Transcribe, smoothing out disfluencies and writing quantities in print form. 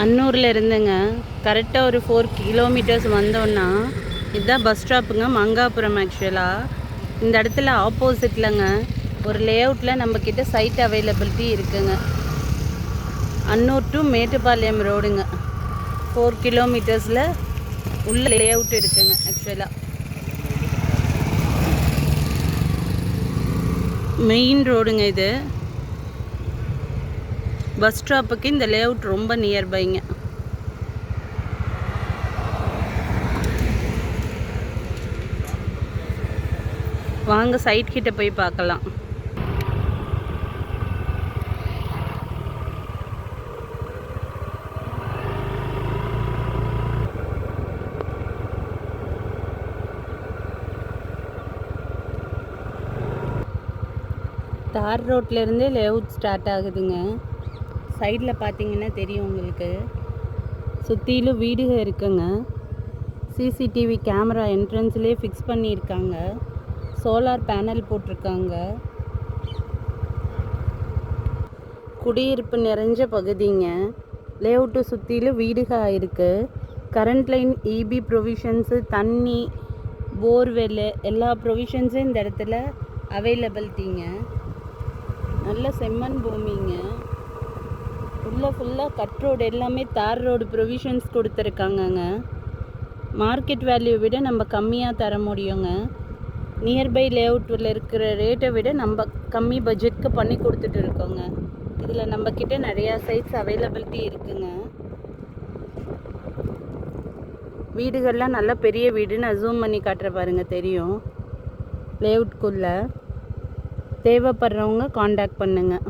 அன்னூரில் இருந்துங்க கரெக்டாக ஒரு 4 கிலோமீட்டர்ஸ் வந்தோன்னா இதுதான் பஸ் ஸ்டாப்புங்க, மங்காபுரம். ஆக்சுவலாக இந்த இடத்துல ஆப்போசிட்லங்க ஒரு லேஅவுட்டில் நம்மக்கிட்ட சைட் அவைலபிலிட்டி இருக்குங்க. அன்னூர் டு மேட்டுப்பாளையம் ரோடுங்க, 4 கிலோமீட்டர்ஸில் உள்ள லேஅவுட் இருக்குங்க. ஆக்சுவலாக மெயின் ரோடுங்க இது. பஸ் ஸ்டாப்புக்கு இந்த லேஅவுட் ரொம்ப நியர்பைங்க. வாங்க சைட் கிட்ட போய் பார்க்கலாம். தார் ரோட்லேருந்தே லேஅவுட் ஸ்டார்ட் ஆகுதுங்க. சைடில் பார்த்தீங்கன்னா தெரியும் உங்களுக்கு, சுற்றிலும் வீடுக இருக்குங்க. சிசிடிவி கேமரா என்ட்ரன்ஸ்லேயே ஃபிக்ஸ் பண்ணியிருக்காங்க. சோலார் பேனல் போட்டிருக்காங்க. குடியிருப்பு நிறைஞ்ச பகுதிங்க. லேஅவுட்டு சுற்றிலும் வீடுக இருக்குது. கரண்ட் லைன், இபி ப்ரொவிஷன்ஸு, தண்ணி, போர்வெல்லு எல்லா ப்ரொவிஷன்ஸும் இந்த இடத்துல அவைலபிலிட்டிங்க. நல்ல செம்மண் பூமிங்க. உள்ளே ஃபுல்லாக கட் ரோடு, எல்லாமே தார் ரோடு ப்ரொவிஷன்ஸ் கொடுத்துருக்காங்கங்க. மார்க்கெட் வேல்யூ விட நம்ம கம்மியாக தர முடியுங்க. நியர்பை லேஅவுட்டில் இருக்கிற ரேட்டை விட நம்ம கம்மி பட்ஜெட்க்கு பண்ணி கொடுத்துட்டு இருக்கோங்க. இதில் நம்மக்கிட்ட நிறையா சைட்ஸ் அவைலபிலிட்டி இருக்குங்க. வீடுகள்லாம் நல்லா பெரிய வீடு. நான் ஜூம் பண்ணி காட்டுற பாருங்க, தெரியும் லேஅவுட்குள்ளே. தேவைப்படுறவங்க காண்டாக்ட் பண்ணுங்கள்.